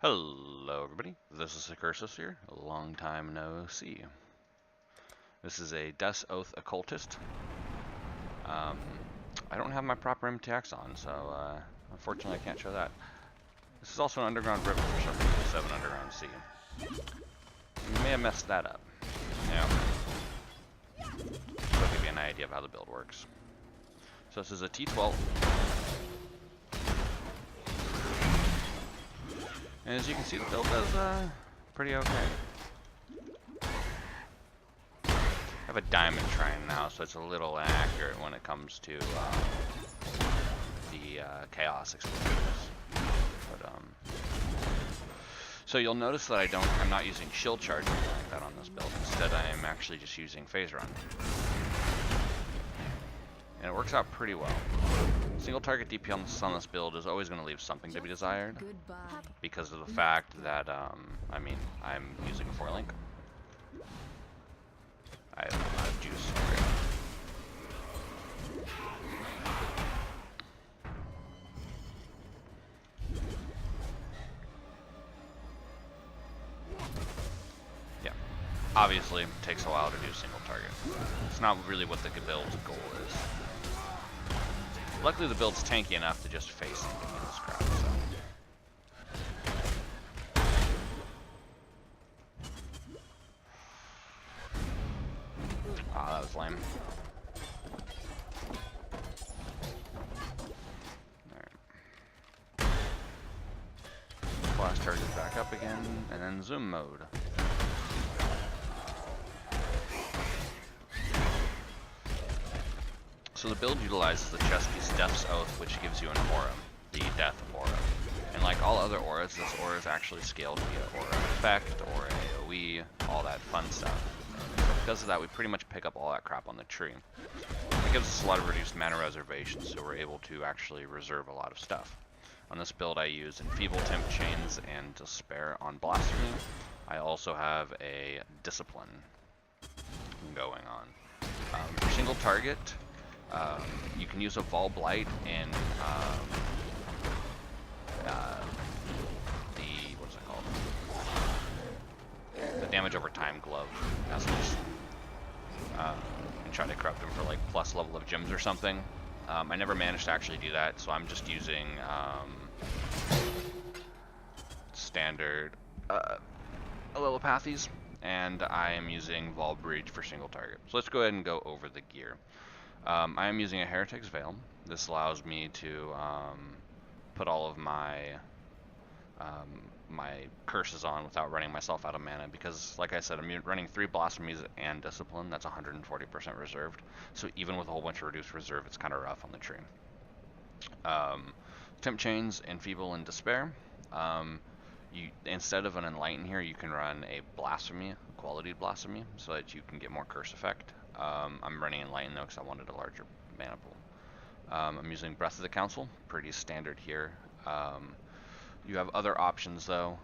Hello everybody, this is Occultist here, a long time no see. This is a Death's Oath Occultist. I don't have my proper MTX on, so unfortunately I can't show that. This is also an underground river for some reason, 7 underground sea. You may have messed that up. Yeah. So I'll give you an idea of how the build works. So this is a T12. And as you can see, the build does pretty okay. I have a diamond shrine now, so it's a little inaccurate when it comes to the chaos explosives. But so you'll notice that I'm not using shield charge or anything like that on this build. Instead, I am actually just using phase run, and it works out pretty well. Single target DP on this build is always going to leave something to be desired because of the fact that, I'm using a 4-link. I have a lot of juice. Yeah, obviously it takes a while to do single target. It's not really what the build's goal is. Luckily, the build's tanky enough to just face anything in this crowd, so. Ah, that was lame. Alright. Blast target back up again, and then zoom mode. So the build utilizes the chest piece Death's Oath, which gives you an aura, the Death Aura. And like all other auras, this aura is actually scaled via aura effect, aura AoE, all that fun stuff. So because of that, we pretty much pick up all that crap on the tree. It gives us a lot of reduced mana reservations, so we're able to actually reserve a lot of stuff. On this build, I use Enfeeble, Temp Chains, and Despair on Blasphemy. I also have a Discipline going on. For single target, you can use a Vol Blight in what's it called? The damage over time glove. And try to corrupt him for like plus level of gems or something. I never managed to actually do that, so I'm just using standard Allelopathies, and I am using Vol Breach for single target. So let's go ahead and go over the gear. I am using a Heretic's Veil. This allows me to put all of my my curses on without running myself out of mana, because like I said, I'm running 3 Blasphemies and Discipline. That's 140% reserved. So even with a whole bunch of reduced reserve, it's kind of rough on the tree. Temp Chains, Enfeeble, and Despair. Instead of an Enlighten here, you can run a Blasphemy, a quality Blasphemy, so that you can get more curse effect. I'm running Enlighten though because I wanted a larger mana pool. I'm using Breath of the Council, pretty standard here. You have other options though,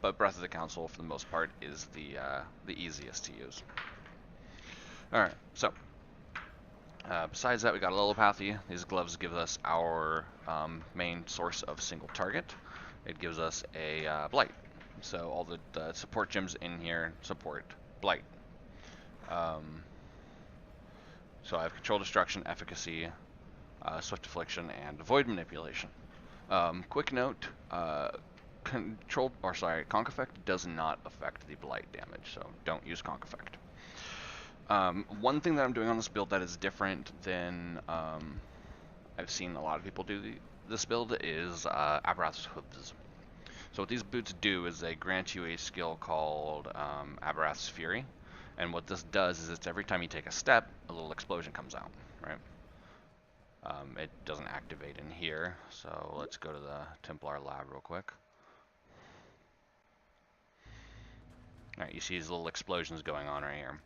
but Breath of the Council for the most part is the easiest to use. Alright, so besides that, we got a Allelopathy. These gloves give us our main source of single target. It gives us a Blight. So all the support gems in here support Blight. So I have Control Destruction, Efficacy, Swift Affliction, and Void Manipulation. Quick note, Conk Effect does not affect the Blight damage, so don't use Conk Effect. One thing that I'm doing on this build that is different than I've seen a lot of people do this build is Apparatus Hooves. So what these boots do is they grant you a skill called Apparatus Fury, and what this does is it's every time you take a step, a little explosion comes out, right? It doesn't activate in here, so let's go to the Templar lab real quick. Alright, you see these little explosions going on right here.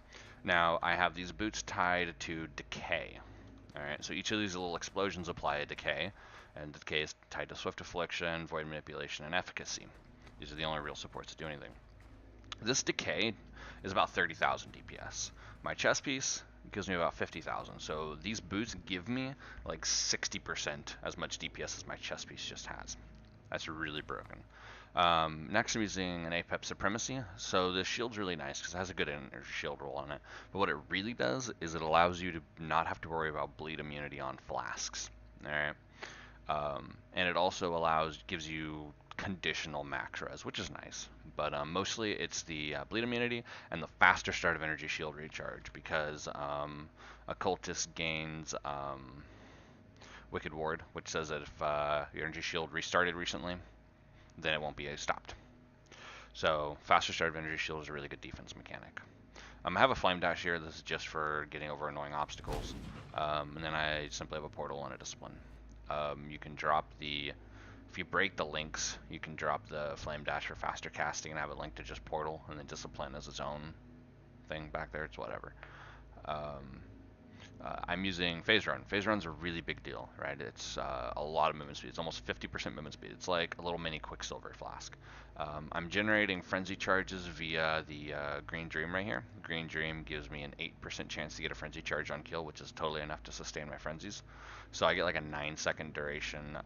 Now, I have these boots tied to Decay. Alright, so each of these little explosions apply a Decay, and Decay is tied to Swift Affliction, Void Manipulation, and Efficacy. These are the only real supports that do anything. This Decay is about 30,000 DPS. My chest piece gives me about 50,000. So these boots give me like 60% as much DPS as my chest piece just has. That's really broken. Next I'm using an APEP Supremacy. So this shield's really nice because it has a good energy shield roll on it. But what it really does is it allows you to not have to worry about bleed immunity on flasks. Alright. And it also gives you conditional max res, which is nice. But mostly it's the bleed immunity and the faster start of energy shield recharge because Occultist gains Wicked Ward, which says that if your energy shield restarted recently, then it won't be stopped. So faster start of energy shield is a really good defense mechanic. I have a flame dash here. This is just for getting over annoying obstacles. And then I simply have a portal and a discipline. You can drop if you break the links, you can drop the flame dash for faster casting and have it linked to just portal, and then discipline as its own thing back there. It's whatever. I'm using phase run. Phase run's a really big deal, right? It's a lot of movement speed. It's almost 50% movement speed. It's like a little mini Quicksilver flask. I'm generating frenzy charges via the Green Dream right here. Green Dream gives me an 8% chance to get a frenzy charge on kill, which is totally enough to sustain my frenzies. So I get like a 9-second duration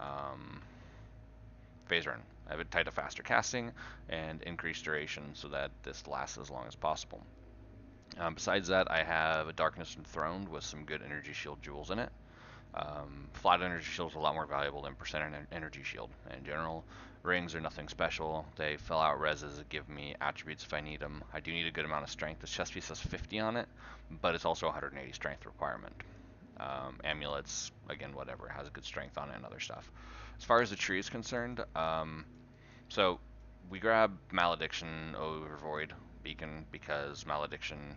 phase run. I have it tied to faster casting and increased duration so that this lasts as long as possible. Besides that, I have a Darkness Enthroned with some good energy shield jewels in it. Flat energy shield is a lot more valuable than percent energy shield. In general, rings are nothing special. They fill out reses that give me attributes if I need them. I do need a good amount of strength. This chest piece has 50 on it, but it's also 180 strength requirement. Amulets, again, whatever, has a good strength on it and other stuff. As far as the tree is concerned, so we grab Malediction over Void Beacon because Malediction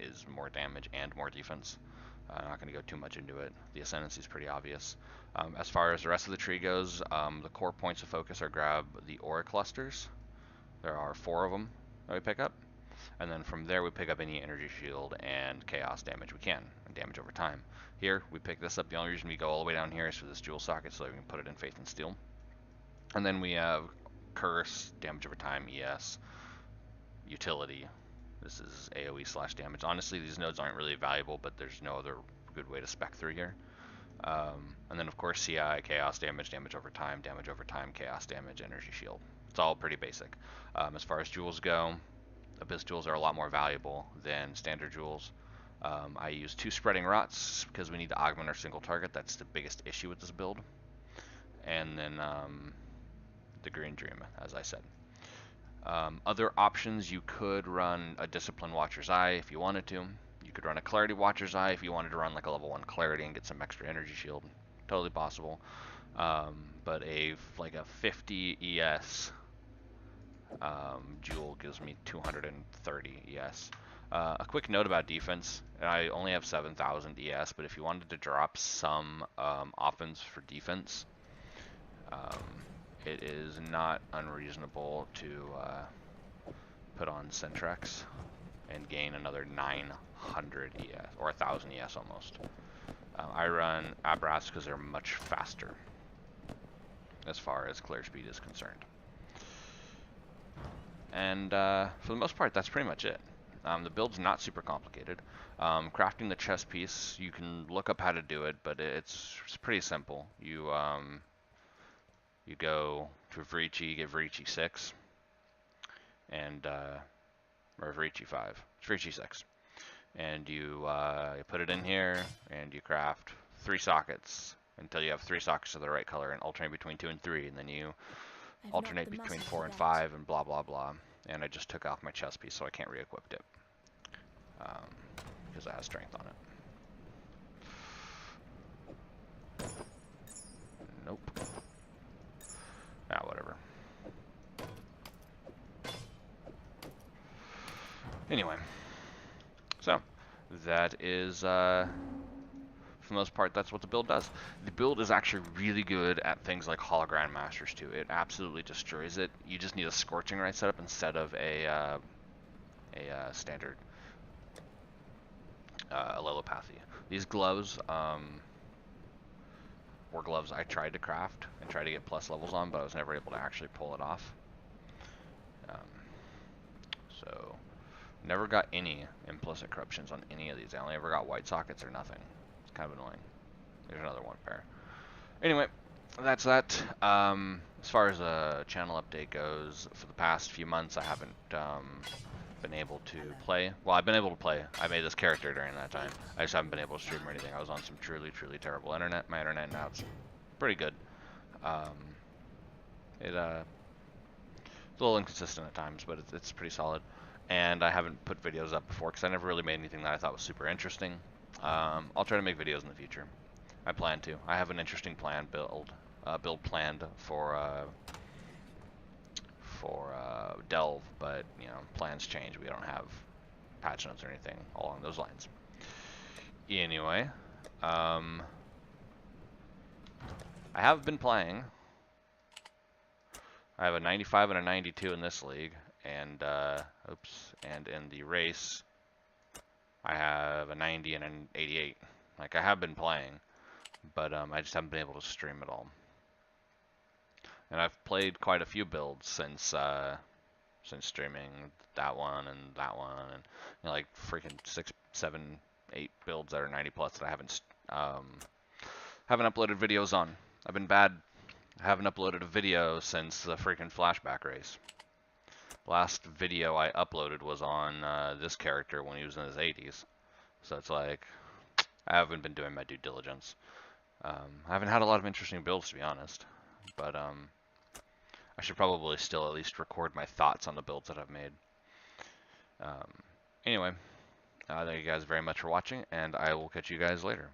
is more damage and more defense. I'm not going to go too much into it. The ascendancy is pretty obvious. As far as the rest of the tree goes, the core points of focus are grab the aura clusters. There are 4 of them that we pick up. And then from there we pick up any energy shield and chaos damage we can, and damage over time. Here, we pick this up. The only reason we go all the way down here is for this jewel socket so that we can put it in Faith and Steel. And then we have Curse, damage over time, ES, utility. This is AoE / damage. Honestly, these nodes aren't really valuable, but there's no other good way to spec through here. And then of course CI, chaos damage, damage over time, chaos damage, energy shield. It's all pretty basic. As far as jewels go, Abyss jewels are a lot more valuable than standard jewels. I use 2 spreading rots because we need to augment our single target. That's the biggest issue with this build. And then the Green Dream, as I said. Other options, you could run a Discipline Watcher's Eye if you wanted to. You could run a Clarity Watcher's Eye if you wanted to run like a level 1 Clarity and get some extra energy shield. Totally possible. But a 50 ES Jewel gives me 230 ES. A quick note about defense, I only have 7,000 ES, but if you wanted to drop some offense for defense, it is not unreasonable to put on Centrex and gain another 900 ES, or 1,000 ES almost. I run Abraths because they're much faster as far as clear speed is concerned. And for the most part, that's pretty much it. The build's not super complicated. Crafting the chest piece, you can look up how to do it, but it's pretty simple. You go to Vrici, get Vrici 6, and or Vrici 5. It's Vrici 6. And you put it in here, and you craft 3 sockets until you have 3 sockets of the right color, and alternate between 2 and 3, and then you alternate between 4 and 5, and blah blah blah. And I just took off my chest piece, so I can't re-equip it because it has strength on it. Nope. Ah, whatever. Anyway, so that is for the most part, that's what the build does. The build is actually really good at things like Hall of Grandmasters too. It absolutely destroys it. You just need a Scorching Ray setup instead of a standard Allelopathy. These gloves were gloves I tried to craft and try to get plus levels on, but I was never able to actually pull it off. So never got any implicit corruptions on any of these. I only ever got white sockets or nothing. It's kind of annoying. There's another one pair. Anyway, that's that. As far as a channel update goes, for the past few months, I haven't been able to play. Well, I've been able to play. I made this character during that time. I just haven't been able to stream or anything. I was on some truly, truly terrible internet. My internet now it's pretty good. Um, it's a little inconsistent at times, but it's pretty solid. And I haven't put videos up before because I never really made anything that I thought was super interesting. I'll try to make videos in the future. I plan to. I have an interesting build planned for Delve, but you know, plans change. We don't have patch notes or anything along those lines. Anyway, I have been playing. I have a 95 and a 92 in this league, and and in the race, I have a 90 and an 88. Like I have been playing, but I just haven't been able to stream at all. And I've played quite a few builds since streaming that one, and you know, like freaking 6, 7, 8 builds that are 90 plus that I haven't uploaded videos on. I've been bad. I haven't uploaded a video since the freaking flashback race. Last video I uploaded was on this character when he was in his 80s. So it's like, I haven't been doing my due diligence. I haven't had a lot of interesting builds, to be honest. But I should probably still at least record my thoughts on the builds that I've made. Anyway, thank you guys very much for watching, and I will catch you guys later.